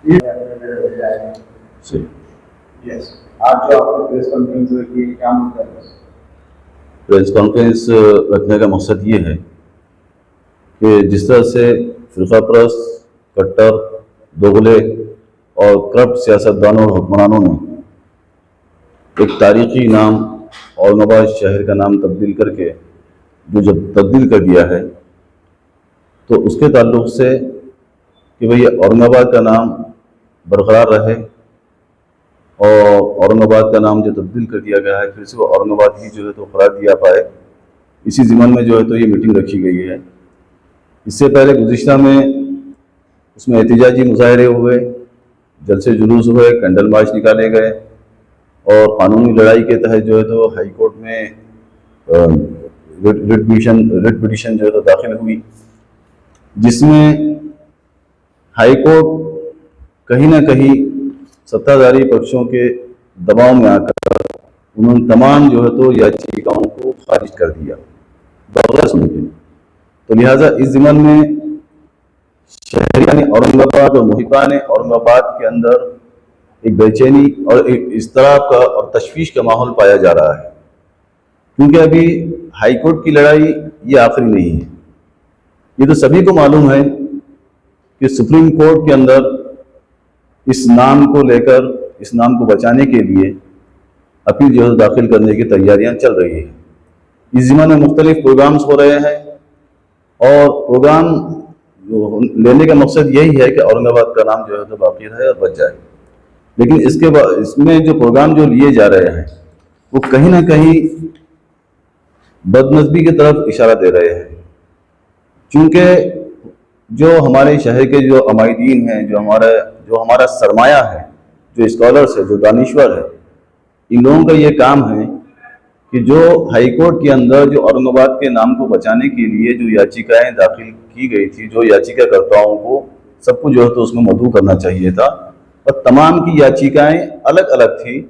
सही। यस, आज जो आपने प्रेस कॉन्फ्रेंस रखी है, क्या मुद्दा है? प्रेस कॉन्फ्रेंस रखने का मकसद ये है कि जिस तरह से फिरका परस्त, कट्टर, दोगले और करप्ट सियासतदानों और हुक्मरानों ने एक तारीखी नाम औरंगाबाद शहर का नाम तब्दील करके जो जब तब्दील कर दिया है, तो उसके ताल्लुक से कि भाई औरंगाबाद का नाम बरकरार रहे और औरंगाबाद का नाम जो तब्दील कर दिया गया है फिर से वो औरंगाबाद ही जो है तो करार दिया पाए, इसी ज़िम्मन में जो है तो ये मीटिंग रखी गई है। इससे पहले गुज़िश्ता में उसमें एहतिजाजी मुजाहरे हुए, जलसे जुलूस हुए, कैंडल मार्च निकाले गए और कानूनी लड़ाई के तहत जो है तो हाई कोर्ट में रिट पिटीशन जो है तो दाखिल हुई, जिसमें हाई कोर्ट कहीं ना कहीं सत्ताधारी पक्षों के दबाव में आकर उन्होंने तमाम जो है तो याचिकाओं को खारिज कर दिया बगैर सुने के। तो लिहाजा इस ज़िम्मन में शहरियान औरंगाबाद और मुहिबान औरंगाबाद के अंदर एक बेचैनी और एक इज़्तिराब का और तशवीश का माहौल पाया जा रहा है, क्योंकि अभी हाई कोर्ट की लड़ाई ये आखिरी नहीं है। ये तो सभी को मालूम है कि सुप्रीम कोर्ट के अंदर इस नाम को लेकर, इस नाम को बचाने के लिए अपील जो है दाखिल करने की तैयारियां चल रही है। इस ज़िम्मन में मुख्तलिफ प्रोग्राम्स हो रहे हैं और प्रोग्राम जो लेने का मकसद यही है कि औरंगाबाद का नाम जो है तो बाकी रहे और बच जाए। लेकिन इसके बाद इसमें जो प्रोग्राम जो लिए जा रहे हैं वो कहीं ना कहीं बदनज़मी की तरफ इशारा दे रहे हैं, क्योंकि जो हमारे शहर के जो अमायदीन हैं, जो हमारा सरमाया है, जो स्कॉलर्स है, जो दानिश्वर है, इन लोगों का ये काम है कि जो हाई कोर्ट के अंदर जो औरंगाबाद के नाम को बचाने के लिए जो याचिकाएं दाखिल की गई थी, जो याचिकाकर्ताओं को सबको जो है तो उसमें मदऊ करना चाहिए था, और तमाम की याचिकाएं अलग अलग थी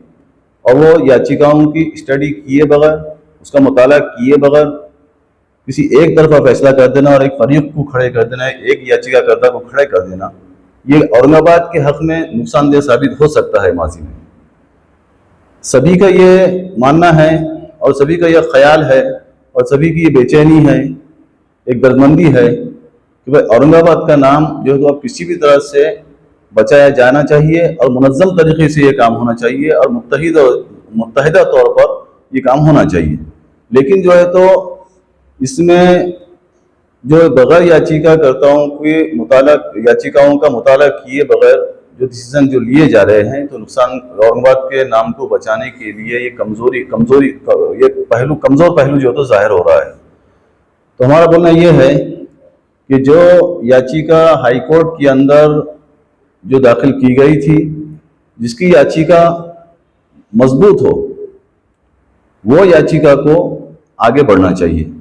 और वो याचिकाओं की स्टडी किए बगैर, उसका मुताला किए बगैर किसी एक तरफा फैसला कर देना और एक फरीक को खड़े कर देना, एक याचिकाकर्ता को खड़े कर देना, ये औरंगाबाद के हक में नुकसानदेह साबित हो सकता है। माजी में सभी का ये मानना है और सभी का यह ख्याल है और सभी की ये बेचैनी है, एक दर्दमंदी है कि भाई औरंगाबाद का नाम जो है तो अब किसी भी तरह से बचाया जाना चाहिए और मुनज़्ज़म तरीके से ये काम होना चाहिए और मुत्तहिदा तौर पर ये काम होना चाहिए। लेकिन जो है तो इसमें जो बगैर याचिकाकर्ताओं के याचिकाओं का मुताला किए बगैर जो डिसीजन जो लिए जा रहे हैं, तो नुकसान औरंगाबाद के नाम को बचाने के लिए ये ये कमज़ोर पहलू जो तो जाहिर हो रहा है। तो हमारा बोलना ये है कि जो याचिका हाई कोर्ट के अंदर जो दाखिल की गई थी, जिसकी याचिका मजबूत हो, वो याचिका को आगे बढ़ना चाहिए।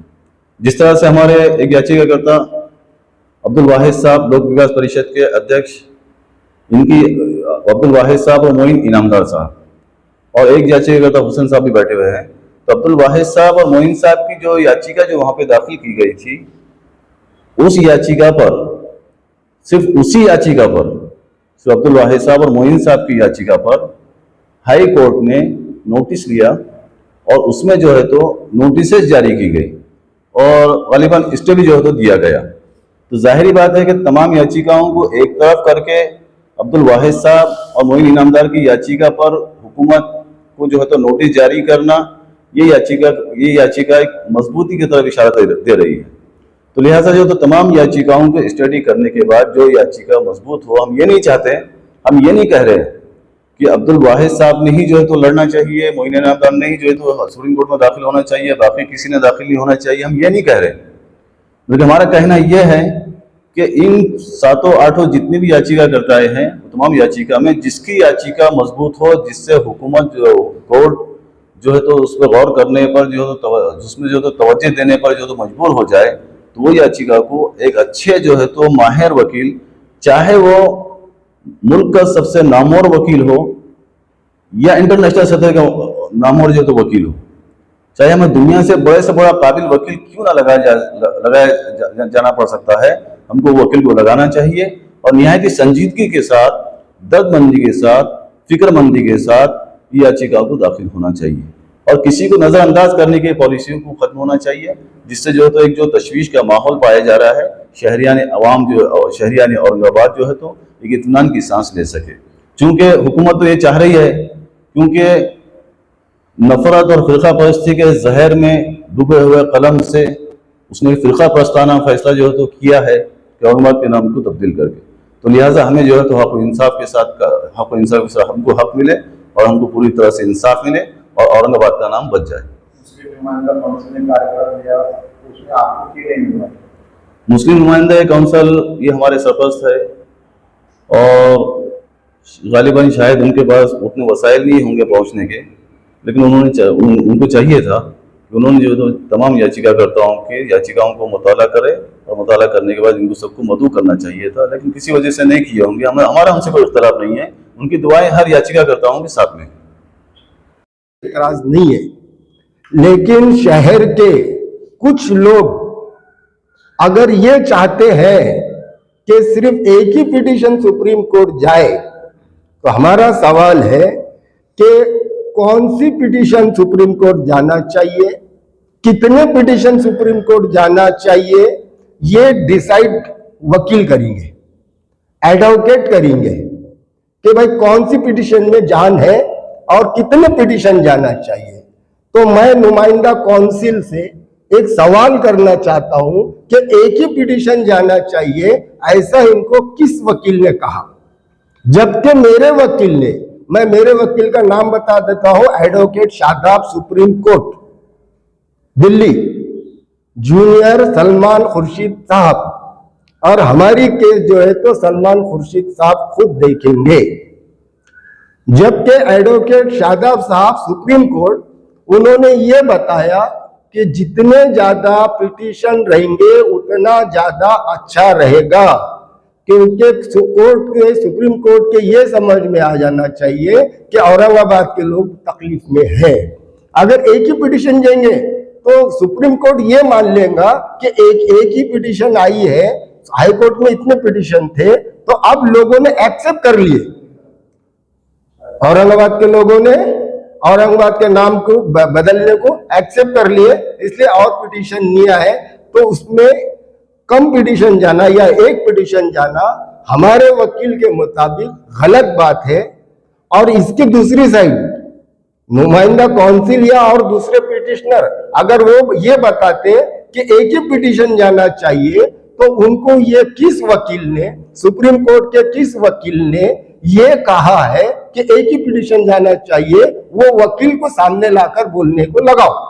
जिस तरह से हमारे एक याचिकाकर्ता अब्दुल वाहिद साहब, लोक विकास परिषद के अध्यक्ष, इनकी अब्दुल वाहिद साहब और मोइन इनामदार साहब, और एक याचिकाकर्ता हुसैन साहब भी बैठे हुए हैं। तो अब्दुल वाहिद साहब और मोइन साहब की जो याचिका जो वहाँ पे दाखिल की गई थी, उस याचिका पर, सिर्फ उसी याचिका पर, सिर्फ अब्दुल वाहिद साहब और मोइन साहब की याचिका पर हाई कोर्ट ने नोटिस लिया और उसमें जो है तो नोटिस जारी की गई और गालिबन स्टे भी जो है तो दिया गया। तो जाहिर बात है कि तमाम याचिकाओं को एक तरफ करके अब्दुल वाहिद साहब और मोइन इनामदार की याचिका पर हुकूमत को जो है तो नोटिस जारी करना, ये याचिका एक मजबूती की तरफ इशारा दे रही है। तो लिहाजा जो तो तमाम याचिकाओं को स्टडी करने के बाद जो याचिका मजबूत हो, हम ये नहीं चाहते, हम ये नहीं कह रहे कि अब्दुल वाहिद साहब ने ही जो है तो लड़ना चाहिए, मोइन इनामदार ने ही जो है तो सुप्रीम कोर्ट में दाखिल होना चाहिए, बाकी किसी ने दाखिल नहीं होना चाहिए, हम ये नहीं कह रहे। बल्कि हमारा कहना यह है कि इन 7-8 जितनी भी याचिकाकर्ताएं हैं, तमाम याचिका में जिसकी याचिका मजबूत हो, जिससे हुकूमत जो कोर्ट जो है तो उस पर गौर करने पर जो तो जिसमें जो तो तवज्जो देने पर जो तो मजबूर हो जाए, तो वो याचिका को एक अच्छे जो है तो माहिर वकील, चाहे वो मुल्क का सबसे नामवर वकील हो या इंटरनेशनल सतह का नामवर जो तो वकील हो, चाहे हमें दुनिया से बड़ा काबिल वकील क्यों ना लगाया जाना पड़ सकता है, हमको वकील को लगाना चाहिए और निहायत संजीदगी के साथ दर्दमंदी के साथ, फिक्रमंदी के साथ याचिका को दाखिल होना चाहिए और किसी को नज़रअंदाज करने की पॉलिसियों को ख़त्म होना चाहिए, जिससे जो है तो एक जो तशवीश का माहौल पाया जा रहा है, शहरियान अवाम जो शहरियान औरंगाबाद जो है तो एक इत्मीनान की सांस ले सके। चूँकि हुकूमत तो ये चाह रही है, क्योंकि नफरत और फ़िरका परस्ती के जहर में डूबे हुए कलम से उसने फ़िरका परस्ताना फैसला जो है तो किया है कि औरंगाबाद के नाम को तब्दील करके, तो लिहाजा हमें जो है तो हक इंसाफ के साथ हमको हक मिले और हमको पूरी तरह से इंसाफ मिले और औरंगाबाद का नाम बच जाए। मुस्लिम नुमाइंदा काउंसिल ने कार्यक्रम लिया, उसमें आपको क्यों नहीं मिला? मुस्लिम नुमाइंदा काउंसिल ये हमारे सरपरस्त है और गालिबन शायद उनके पास उतने वसाइल नहीं होंगे पहुंचने के, लेकिन उनको चाहिए था कि उन्होंने जो तो तमाम याचिकाकर्ताओं के याचिकाओं को मुताला करे और मुताला करने के बाद इनको सबको मदऊ करना चाहिए था, लेकिन किसी वजह से नहीं किए होंगे। हमारा उनसे कोई इख्तलाफ नहीं है, उनकी दुआएं हर याचिकाकर्ताओं के साथ में। एतराज नहीं है, लेकिन शहर के कुछ लोग अगर ये चाहते हैं कि सिर्फ एक ही पिटीशन सुप्रीम कोर्ट जाए, तो हमारा सवाल है कि कौन सी पिटीशन सुप्रीम कोर्ट जाना चाहिए, कितने पिटीशन सुप्रीम कोर्ट जाना चाहिए, ये डिसाइड वकील करेंगे, एडवोकेट करेंगे कि भाई कौन सी पिटीशन में जान है और कितने पिटीशन जाना चाहिए। तो मैं नुमाइंदा काउंसिल से एक सवाल करना चाहता हूं कि एक ही पिटीशन जाना चाहिए, ऐसा इनको किस वकील ने कहा, जबकि मैं मेरे वकील का नाम बता देता हूं, advocate Shadab, supreme court Delhi, junior Salman Khurshid साहब, और हमारी केस जो है तो सलमान खुर्शीद साहब खुद देखेंगे। जबकि एडवोकेट शादाब साहब सुप्रीम कोर्ट, उन्होंने ये बताया कि जितने ज्यादा पिटीशन रहेंगे उतना ज्यादा अच्छा रहेगा, क्योंकि सुप्रीम कोर्ट के ये समझ में आ जाना चाहिए कि औरंगाबाद के लोग तकलीफ में हैं। अगर एक ही पिटीशन जाएंगे तो सुप्रीम कोर्ट ये मान लेगा कि एक ही पिटीशन आई है, हाई कोर्ट में इतने पिटीशन थे, तो अब लोगों ने एक्सेप्ट कर लिए, औरंगाबाद के लोगों ने औरंगाबाद के नाम को बदलने को एक्सेप्ट कर लिए, इसलिए और पिटीशन नहीं आए, तो उसमें कम पिटीशन जाना या एक पिटीशन जाना हमारे वकील के मुताबिक गलत बात है। और इसकी दूसरी साइड नुमाइंदा काउंसिल या और दूसरे पिटिशनर अगर वो ये बताते कि एक ही पिटीशन जाना चाहिए, तो उनको ये किस वकील ने, सुप्रीम कोर्ट के किस वकील ने ये कहा है कि एक ही पिटीशन जाना चाहिए, वो वकील को सामने लाकर बोलने को लगाओ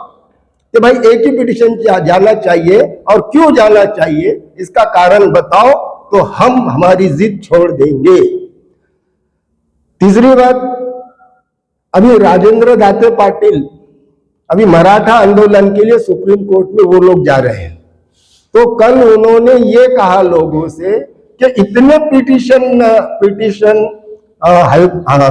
कि भाई एक ही पिटीशन जाना चाहिए और क्यों जाना चाहिए, इसका कारण बताओ, तो हम हमारी जिद छोड़ देंगे। तीसरी बात, अभी राजेंद्र दाते पाटिल अभी मराठा आंदोलन के लिए सुप्रीम कोर्ट में वो लोग जा रहे हैं, तो कल उन्होंने ये कहा लोगों से कि इतने पिटीशन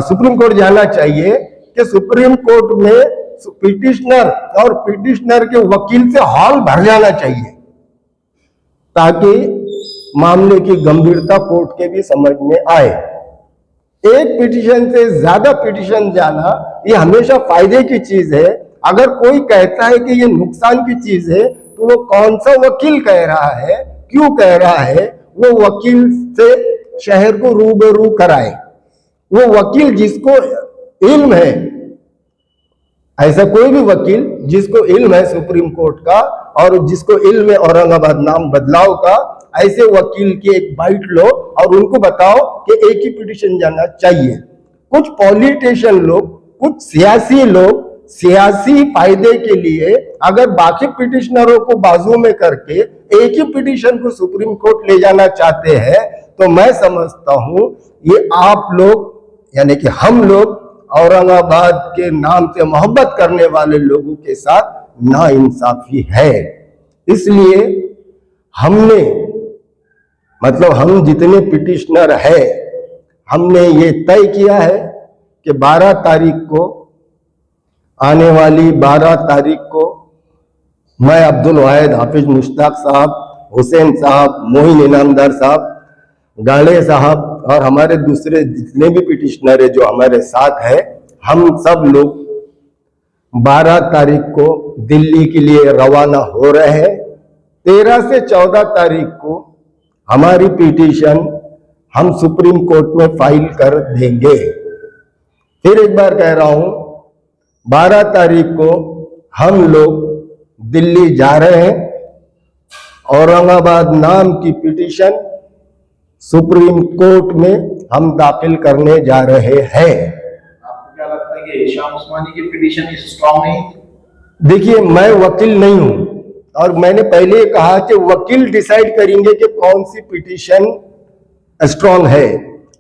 सुप्रीम कोर्ट जाना चाहिए कि सुप्रीम कोर्ट में पिटिशनर और पिटिशनर के वकील से हॉल भर जाना चाहिए, ताकि मामले की गंभीरता कोर्ट के भी समझ में आए। एक पिटीशन से ज्यादा पिटीशन जाना ये हमेशा फायदे की चीज है। अगर कोई कहता है कि ये नुकसान की चीज है, तो वो कौन सा वकील कह रहा है, क्यों कह रहा है, वो वकील से शहर को रूबरू कराए। वो वकील जिसको इल्म है, ऐसा कोई भी वकील जिसको इल्म है सुप्रीम कोर्ट का और जिसको इल्म है औरंगाबाद नाम बदलाव का, ऐसे वकील की एक बाइट लो और उनको बताओ कि एक ही पिटीशन जाना चाहिए। कुछ पॉलिटिशियन लोग, कुछ सियासी लोग सियासी फायदे के लिए अगर बाकी पिटिशनरों को बाजू में करके एक ही पिटीशन को सुप्रीम कोर्ट ले जाना चाहते हैं, तो मैं समझता हूं ये आप लोग यानी कि हम लोग औरंगाबाद के नाम से मोहब्बत करने वाले लोगों के साथ नाइंसाफी है। इसलिए हमने हम जितने पिटिशनर है, हमने ये तय किया है कि 12 तारीख को, आने वाली 12 तारीख को मैं अब्दुल वाहिद, हाफिज मुश्ताक साहब, हुसैन साहब, मोइन इनामदार साहब, गाड़े साहब और हमारे दूसरे जितने भी पिटिशनर है जो हमारे साथ है, हम सब लोग 12 तारीख को दिल्ली के लिए रवाना हो रहे हैं। 13 से 14 तारीख को हमारी पिटीशन हम सुप्रीम कोर्ट में फाइल कर देंगे। फिर एक बार कह रहा हूं, 12 तारीख को हम लोग दिल्ली जा रहे हैं। औरंगाबाद नाम की पिटीशन सुप्रीम कोर्ट में हम दाखिल करने जा रहे हैं। आपको क्या लगता है कि हिशाम उस्मानी की पिटीशन इस स्ट्रॉन्ग नहीं थी? देखिए, मैं वकील नहीं हूं और मैंने पहले ही कहा कि वकील डिसाइड करेंगे कि कौन सी पिटीशन स्ट्रॉन्ग है,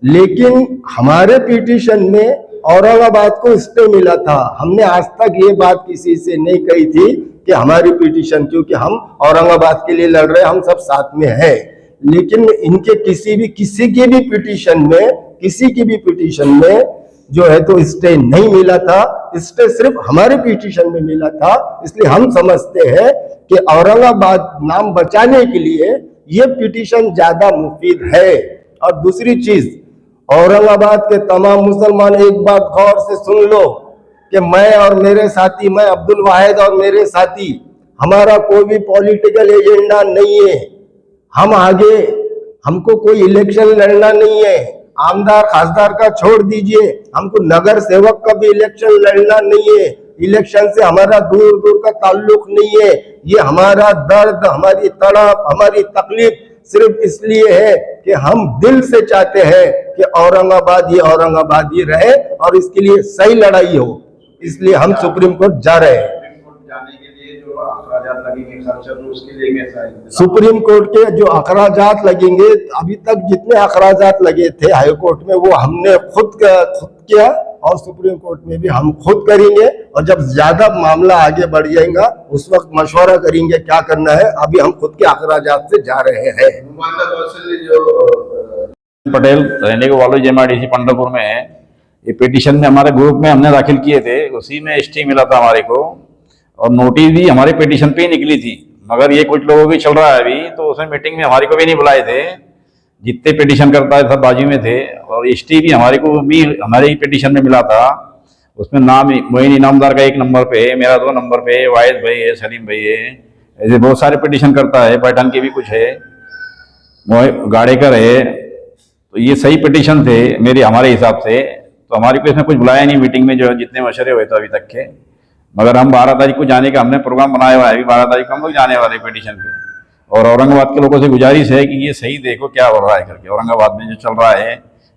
लेकिन हमारे पिटीशन में औरंगाबाद को स्टे मिला था। हमने आज तक ये बात किसी से नहीं कही थी कि हमारी पिटीशन, क्योंकि हम औरंगाबाद के लिए लड़ रहे हैं, हम सब साथ में हैं। लेकिन इनके किसी की भी पिटीशन में जो है तो स्टे नहीं मिला था। स्टे सिर्फ हमारे पिटीशन में मिला था। इसलिए हम समझते हैं कि औरंगाबाद नाम बचाने के लिए ये पिटीशन ज्यादा मुफीद है। और दूसरी चीज, औरंगाबाद के तमाम मुसलमान एक बात गौर से सुन लो कि मैं और मेरे साथी, मैं अब्दुल वाहिद और मेरे साथी, हमारा कोई भी पॉलिटिकल एजेंडा नहीं है। हम आगे, हमको कोई इलेक्शन लड़ना नहीं है। आमदार खासदार का छोड़ दीजिए, हमको नगर सेवक का भी इलेक्शन लड़ना नहीं है। इलेक्शन से हमारा दूर दूर का ताल्लुक नहीं है। ये हमारा दर्द, हमारी तड़प, हमारी तकलीफ सिर्फ इसलिए है कि हम दिल से चाहते हैं कि औरंगाबाद ही रहे और इसके लिए सही लड़ाई हो। इसलिए हम सुप्रीम कोर्ट जा रहे हैं। सुप्रीम कोर्ट जाने के लिए जो अखराजात लगेंगे, खर्चा, तो उसके लिए कैसा है? सुप्रीम कोर्ट के जो अखराजात लगेंगे, अभी तक जितने अखराजात लगे थे हाई कोर्ट में, वो हमने खुद किया और सुप्रीम कोर्ट में भी हम खुद करेंगे। और जब ज्यादा मामला आगे बढ़ जाएगा उस वक्त मशवरा करेंगे क्या करना है। अभी हम खुद के अखराजात से जा रहे हैं। नुमाइंदा कौशल जो पटेल रहने को वालों JMRDC पंढरपुर में है। ये पिटीशन में हमारे ग्रुप में हमने दाखिल किए थे, उसी में स्टे मिला था हमारे को और नोटिस भी हमारे पिटीशन पे ही निकली थी। मगर ये कुछ लोगों की चल रहा है अभी, तो उसमें मीटिंग में हमारे को भी नहीं बुलाए थे। जितने पिटीशन करता है सब बाजू में थे और स्टे भी हमारे को भी हमारे ही पिटीशन में मिला था। उसमें नाम मोइन इनामदार का 1 नंबर पे है, मेरा 2 नंबर पे है, वाहिद भाई है, सलीम भाई है, ऐसे बहुत सारे पिटीशन करता है। पैठान के भी कुछ है, गाड़ेकर है। तो ये सही पिटीशन थे हमारे हिसाब से। तो हमारे को इसमें कुछ बुलाया नहीं मीटिंग में, जो है जितने मशवरे हुए थे अभी तक के। मगर हम 12 तारीख को जाने का हमने प्रोग्राम बनाया हुआ है। अभी 12 तारीख को हम लोग जाने वाले पिटीशन पे। और औरंगाबाद के लोगों से गुजारिश है कि ये सही देखो क्या हो रहा है करके। औरंगाबाद में जो चल रहा है,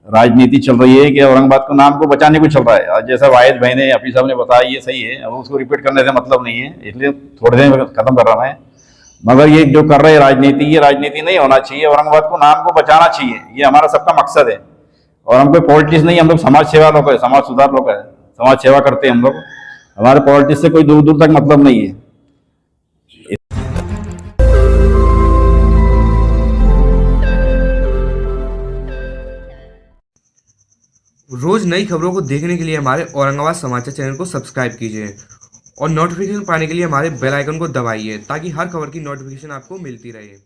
राजनीति चल रही है कि औरंगाबाद को नाम को बचाने को चल रहा है। और जैसा वाहिद भाई ने, हफीज साहब ने बताया, ये सही है। अब उसको रिपीट करने से मतलब नहीं है, इसलिए थोड़ी देर में खत्म कर रहा मैं। मगर ये जो कर रहे हैं राजनीति, ये राजनीति नहीं होना चाहिए। औरंगाबाद को नाम को बचाना चाहिए, ये हमारा सबका मकसद है। और हम कोई पॉलिटिक्स नहीं, हम लोग समाज सेवा लोग है, समाज सुधार लोग है, समाज सेवा करते हैं हम लोग। हमारे पॉलिटिक्स से कोई दूर दूर तक मतलब नहीं है। रोज नई खबरों को देखने के लिए हमारे औरंगाबाद समाचार चैनल को सब्सक्राइब कीजिए और नोटिफिकेशन पाने के लिए हमारे बेल आइकन को दबाइए ताकि हर खबर की नोटिफिकेशन आपको मिलती रहे।